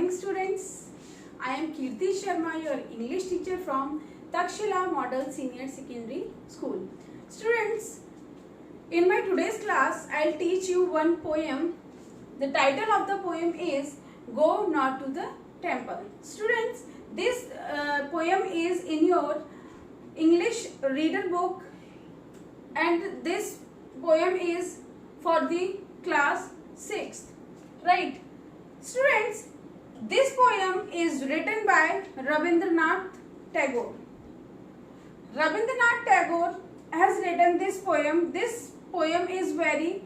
morning students. I am Kirti Sharma, your English teacher from Takshila Model Senior Secondary School. Students, in my today's class, I'll teach you one poem. The title of the poem is Go Not to the Temple. Students, this poem is in your English reader book, and this poem is for the class 6th. Right? Students, this poem is written by Rabindranath Tagore. Rabindranath Tagore has written this poem. This poem is very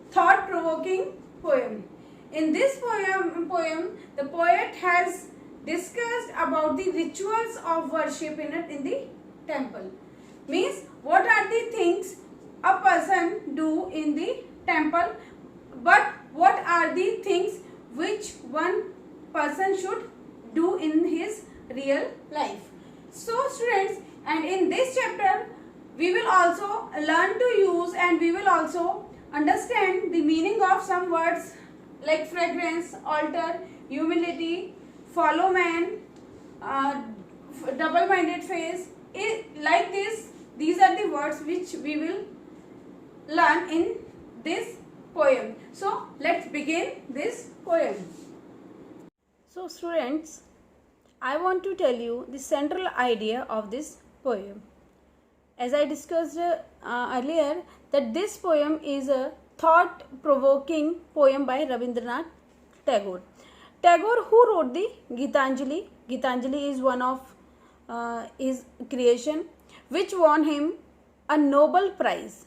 thought-provoking poem. In this poem, the poet has discussed about the rituals of worship in the temple. Means, what are the things a person do in the temple, but what are the things which one person should do in his real life. So students, and in this chapter we will also learn to use and we will also understand the meaning of some words like fragrance, altar, humility, follow man, double-minded face. Like this, these are the words which we will learn in this poem. So let's begin this poem. So students, I want to tell you the central idea of this poem. As I discussed earlier, that this poem is a thought-provoking poem by Rabindranath Tagore. Tagore, who wrote the Gitanjali. Gitanjali is one of his creation, which won him a Nobel Prize.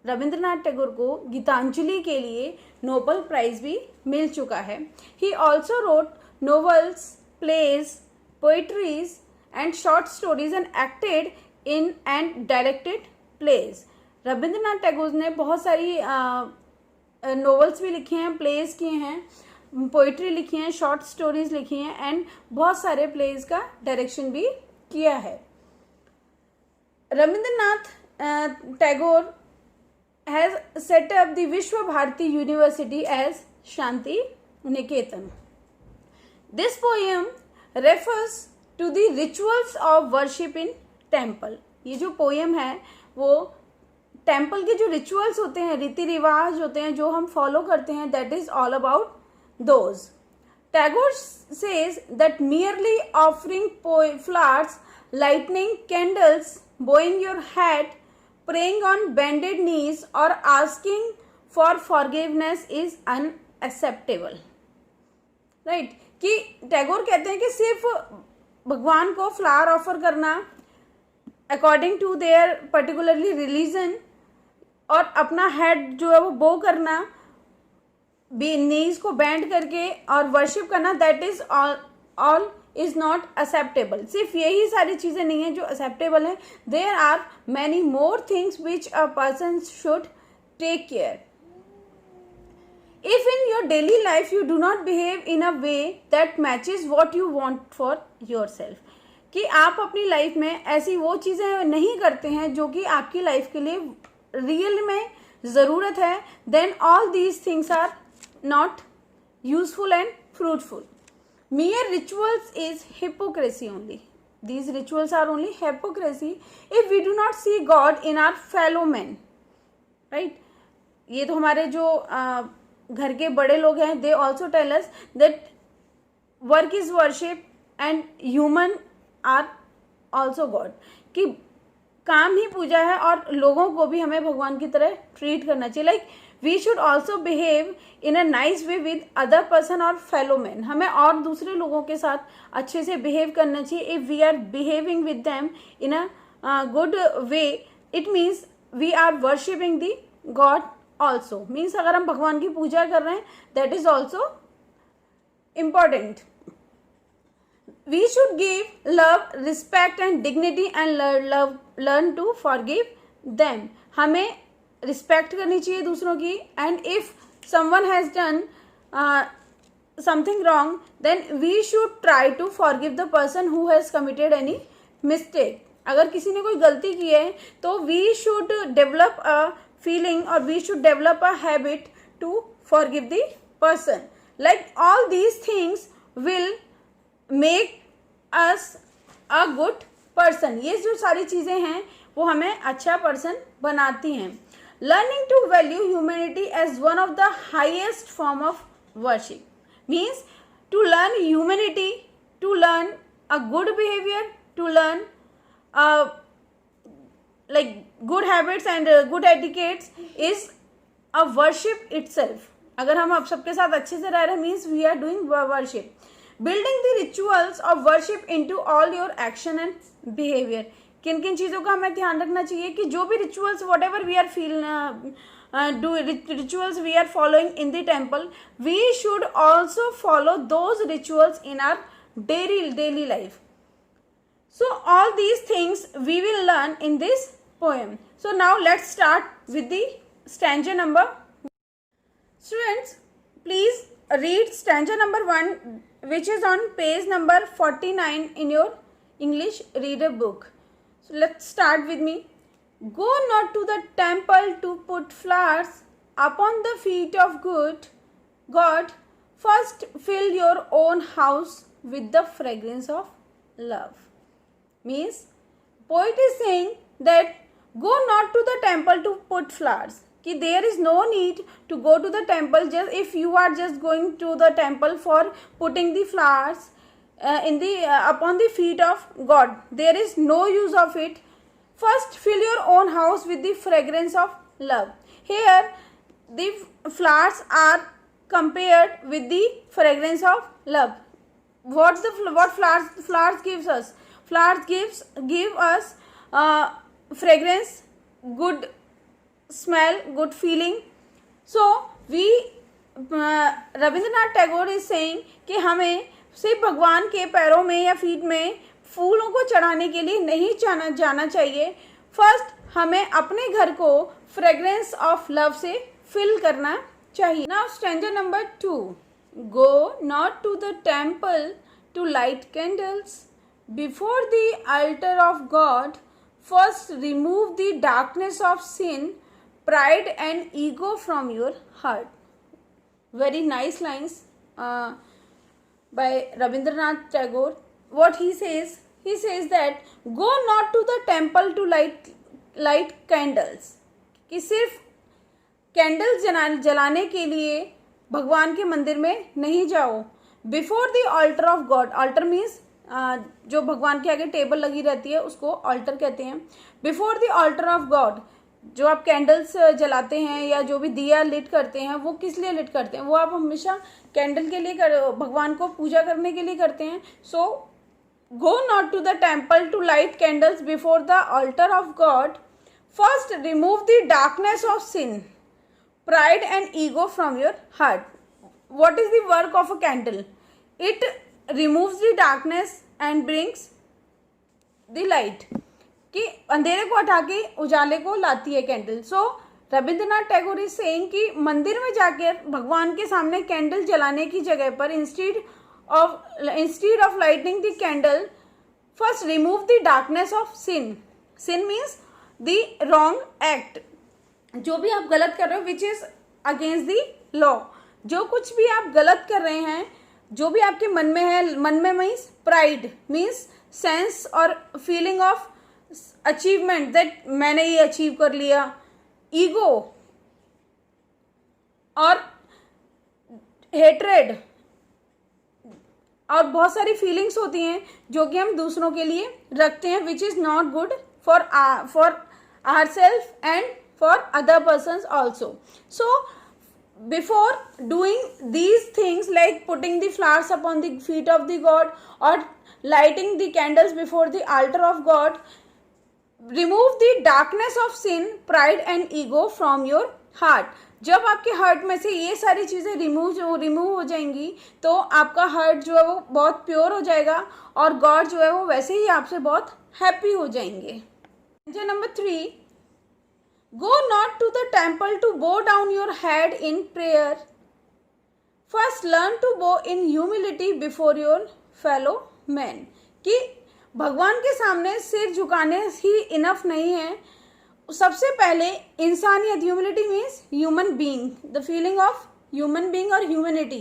Rabindranath Tagore को गीतांजलि के लिए Nobel prize भी मिल चुका है. He also wrote novels, plays, poetries and short stories and acted in and directed plays. Rabindranath Tagore ने बहुत सारी नोवेल्स भी लिखे हैं, प्लेज किए हैं, पोइट्री लिखी हैं, शॉर्ट स्टोरीज लिखी हैं एंड बहुत सारे प्लेज का डायरेक्शन भी किया है. Rabindranath Tagore has set up the Vishwa Bharati University as Shanti Niketan. This poem refers to the rituals of worship in temple. ये जो poem है वो temple के जो rituals होते हैं, रीति रिवाज होते हैं जो हम follow करते हैं, that is all about those. Tagore says that merely offering flowers, lighting candles, bowing your head, praying on bended knees or asking for forgiveness is unacceptable. Right? कि टैगोर कहते हैं कि सिर्फ भगवान को फ्लावर ऑफर करना according to their particularly religion और अपना हेड जो है वो बो करना, नीज को बेंड करके और वर्शिप करना, that is all is not acceptable. सिर्फ यही सारी चीज़ें नहीं हैं जो acceptable हैं. There are many more things which a person should take care. If in your daily life you do not behave in a way that matches what you want for yourself, कि आप अपनी life में ऐसी वो चीज़ें नहीं करते हैं जो कि आपकी लाइफ के लिए रियल में ज़रूरत है, then all these things are not useful and fruitful. Mere rituals is hypocrisy only. These rituals are only hypocrisy if we do not see God in our fellow men. Right? ये तो हमारे जो घर के बड़े लोग हैं, they also tell us that work is worship and human are also God. कि काम ही पूजा है और लोगों को भी हमें भगवान की तरह ट्रीट करना चाहिए. Like we should also behave in a nice way with other person or fellow men. हमें और दूसरे लोगों के साथ अच्छे से behave करना चाहिए. If we are behaving with them in a good way, it means we are worshipping the God also. Means अगर हम भगवान की पूजा कर रहे हैं, that is also important. We should give love, respect and dignity and learn to forgive them. हमें respect करनी चाहिए दूसरों की. And if someone has done something wrong, then we should try to forgive the person who has committed any mistake. अगर किसी ने कोई गलती की है तो we should develop a feeling और we should develop a habit to forgive the person. Like all these things will make us a good person. ये जो सारी चीज़ें हैं वो हमें अच्छा पर्सन बनाती हैं। Learning to value humanity as one of the highest form of worship means to learn humanity, to learn a good behaviour, to learn like good habits and good etiquettes is a worship itself। अगर हम आप सबके साथ अच्छे से रह रहे हैं means we are doing worship. Building the rituals of worship into all your action and behaviour. किन किन चीज़ों का हमें ध्यान रखना चाहिए कि जो भी rituals whatever we are do rituals we are following in the temple, we should also follow those rituals in our daily life. So all these things we will learn in this poem. So now let's start with the stanza number. Students, please read stanza number 1, which is on page number 49 in your English reader book. So let's start with me. Go not to the temple to put flowers upon the feet of God. First fill your own house with the fragrance of love. Means, poet is saying that go not to the temple to put flowers. कि there is no need to go to the temple just if you are just going to the temple for putting the flowers upon the feet of God. There is no use of it. First, fill your own house with the fragrance of love. Here, the flowers are compared with the fragrance of love. What flowers gives us? Flowers give us fragrance, good smell, good feeling. So, Rabindranath Tagore is saying कि हमें सिर्फ भगवान के पैरों में या feet में फूलों को चढ़ाने के लिए नहीं जाना चाहिए। फर्स्ट हमें अपने घर को फ्रेग्रेंस ऑफ लव से फिल करना चाहिए। Now stanza number 2, go not to the temple to light candles before the altar of God. First remove the darkness of sin, pride and ego from your heart. Very nice lines by Rabindranath Tagore. What he says that go not to the temple to light candles, कि सिर्फ candles जलाने के लिए भगवान के मंदिर में नहीं जाओ। Before the altar of God, altar means जो भगवान के आगे टेबल लगी रहती है उसको ऑल्टर कहते हैं। Before the altar of God, जो आप कैंडल्स जलाते हैं या जो भी दिया लिट करते हैं वो किस लिए लिट करते हैं? वो आप हमेशा कैंडल के लिए भगवान को पूजा करने के लिए करते हैं। सो go not to the temple to light candles before the altar of God. First remove the darkness of sin, pride and ego from your heart. What is the work of a candle? It removes the darkness and brings the light. कि अंधेरे को हटा के उजाले को लाती है candle. So Rabindranath Tagore is saying कि मंदिर में जाकर भगवान के सामने कैंडल जलाने की जगह पर instead of lighting the candle, first remove the darkness of sin. Sin means the wrong act. जो भी आप गलत कर रहे हो which is against the law. जो कुछ भी आप गलत कर रहे हैं, जो भी आपके मन में है, मन में means pride means sense और feeling of achievement that मैंने ये अचीव कर लिया, ego और hatred और बहुत सारी फीलिंग्स होती हैं जो कि हम दूसरों के लिए रखते हैं which is not good for our self and for other persons also. So before doing these things like putting the flowers upon the feet of the God और lighting the candles before the altar of God, remove the darkness of sin, pride and ego from your heart. जब आपके heart में से ये सारी चीज़ें remove हो जाएंगी तो आपका हार्ट जो है वो बहुत प्योर हो जाएगा और गॉड जो है वो वैसे ही आपसे बहुत हैप्पी हो जाएंगे। Number 3, go not to the temple to bow down your head in prayer. First learn to bow in humility before your fellow man. कि भगवान के सामने सिर झुकाने ही इनफ नहीं है, सबसे पहले इंसानियत, humility means human being, the feeling of human being और ह्यूमैनिटी,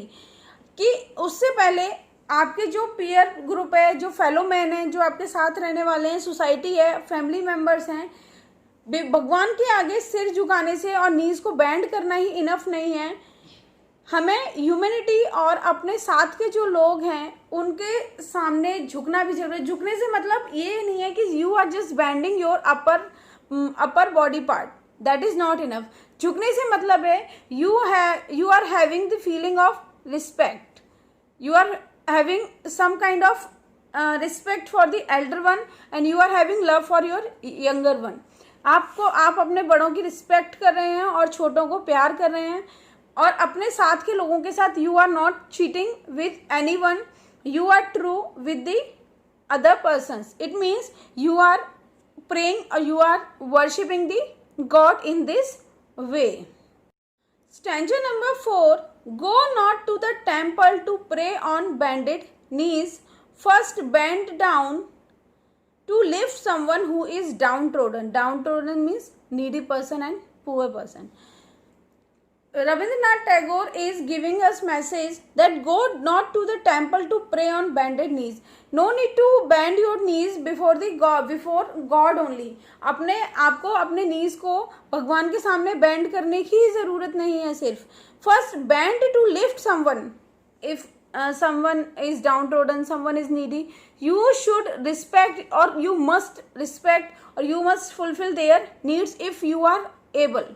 कि उससे पहले आपके जो पीयर ग्रुप है, जो फेलो मैन है, जो आपके साथ रहने वाले हैं, सोसाइटी है, फैमिली मेम्बर्स हैं, भगवान के आगे सिर झुकाने से और नीज को बैंड करना ही इनफ नहीं है। हमें ह्यूमैनिटी और अपने साथ के जो लोग हैं उनके सामने झुकना भी जरूरी है। झुकने से मतलब ये नहीं है कि you are just bending your upper body part, that is not enough. झुकने से मतलब है you are having the feeling of respect, you are having some kind of respect for the elder one and you are having love for your younger one. आप अपने बड़ों की respect कर रहे हैं और छोटों को प्यार कर रहे हैं, और अपने साथ के लोगों के साथ you are not cheating with anyone, you are true with the other persons. It means you are praying और you are worshipping the God in this way. Stanza number 4, go not to the temple to pray on bended knees, first bend down to lift someone who is downtrodden. Downtrodden means needy person and poor person. Rabindranath Tagore is giving us message that go not to the temple to pray on bended knees. No need to bend your knees before God only. अपने आपको अपने knees को भगवान के सामने bend करने की ज़रूरत नहीं है सिर्फ. First bend to lift someone. If someone is downtrodden, someone is needy, you should respect, or you must respect, or you must fulfill their needs if you are able.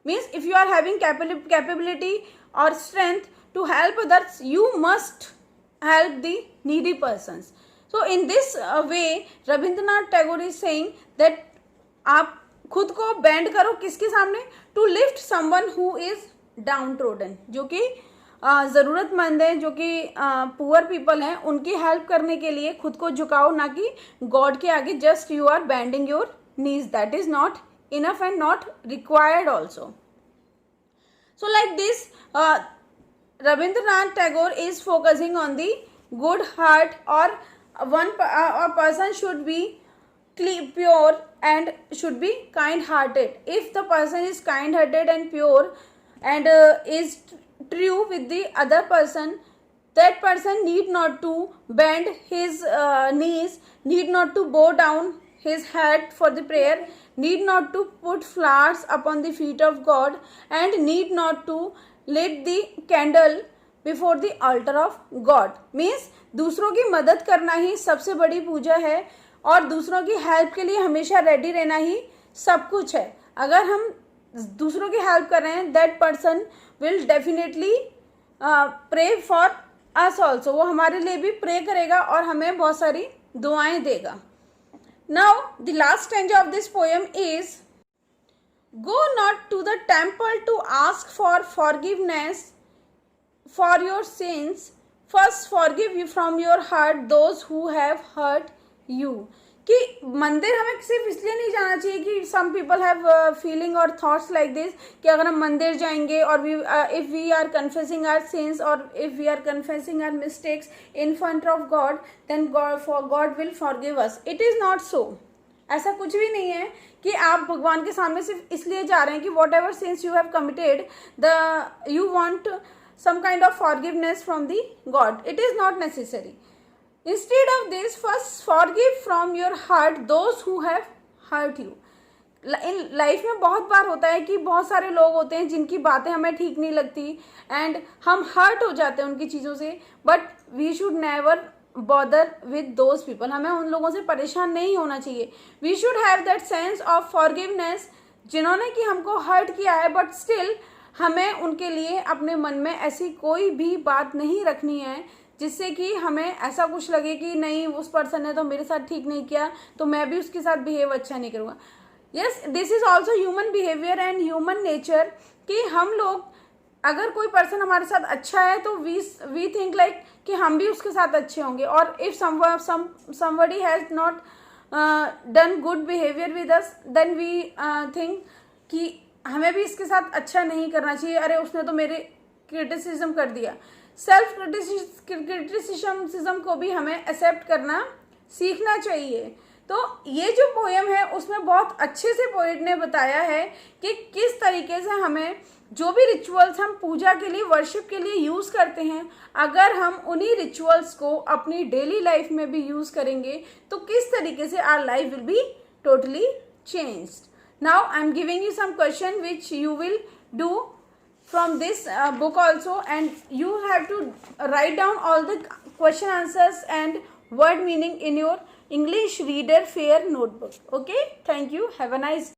Means if you are having capability or strength to help others, you must help the needy persons. So in this way Rabindranath Tagore is saying that आप खुद को bend करो किसके सामने? To lift someone who is downtrodden, जो कि ज़रूरतमंद है, जो कि पुअर पीपल हैं, उनकी हेल्प करने के लिए खुद को झुकाओ, ना कि गॉड के आगे just you are bending your knees. That is not enough and not required also. So like this Rabindranath Tagore is focusing on the good heart, or a person should be pure and should be kind hearted. If the person is kind hearted and pure and is true with the other person, that person need not to bend his knees, need not to bow down his head for the prayer, need not to put flowers upon the feet of God, and need not to lit the candle before the altar of God. Means दूसरों की मदद करना ही सबसे बड़ी पूजा है, और दूसरों की हेल्प के लिए हमेशा रेडी रहना ही सब कुछ है. अगर हम दूसरों की हेल्प कर रहे हैं, that person will definitely pray for us also. वो हमारे लिए भी प्रे करेगा और हमें बहुत सारी दुआएं देगा. Now the last stanza of this poem is, go not to the temple to ask for forgiveness for your sins, first forgive you from your heart those who have hurt you. कि मंदिर हमें सिर्फ इसलिए नहीं जाना चाहिए कि some people have feeling और थॉट्स लाइक दिस कि अगर हम मंदिर जाएंगे और if we are confessing our sins और if we are confessing our mistakes in front of God, then God will forgive us. It is not so. ऐसा कुछ भी नहीं है कि आप भगवान के सामने सिर्फ इसलिए जा रहे हैं कि whatever sins you have committed you want some kind of forgiveness from the God. It is not necessary. Instead of this, first forgive from your heart those who have hurt you. In life में बहुत बार होता है कि बहुत सारे लोग होते हैं जिनकी बातें हमें ठीक नहीं लगती एंड हम हर्ट हो जाते हैं उनकी चीज़ों से, but we should never bother with those people. हमें उन लोगों से परेशान नहीं होना चाहिए. We should have that sense of forgiveness जिन्होंने कि हमको हर्ट किया है, बट स्टिल हमें उनके लिए अपने मन में ऐसी कोई भी बात नहीं रखनी है जिससे कि हमें ऐसा कुछ लगे कि नहीं, उस पर्सन ने तो मेरे साथ ठीक नहीं किया तो मैं भी उसके साथ बिहेव अच्छा नहीं करूँगा. Yes, this is also human behaviour and human nature कि हम लोग, अगर कोई पर्सन हमारे साथ अच्छा है तो वी थिंक लाइक कि हम भी उसके साथ अच्छे होंगे. और if somebody has not done good behaviour with us, then we think कि हमें भी इसके साथ अच्छा नहीं करना चाहिए. अरे उसने तो मेरे क्रिटिसिज्म कर दिया. सेल्फ क्रिटिसिज्म को भी हमें एक्सेप्ट करना सीखना चाहिए तो ये जो पोएम है उसमें बहुत अच्छे से पोएट ने बताया है कि किस तरीके से हमें जो भी रिचुअल्स हम पूजा के लिए, वर्शिप के लिए यूज़ करते हैं, अगर हम उन्हीं रिचुअल्स को अपनी डेली लाइफ में भी यूज़ करेंगे तो किस तरीके से our life will be totally changed. Now I am giving you some question which you will do from this book also, and you have to write down all the question answers and word meaning in your English Reader Fair notebook. Okay, thank you, have a nice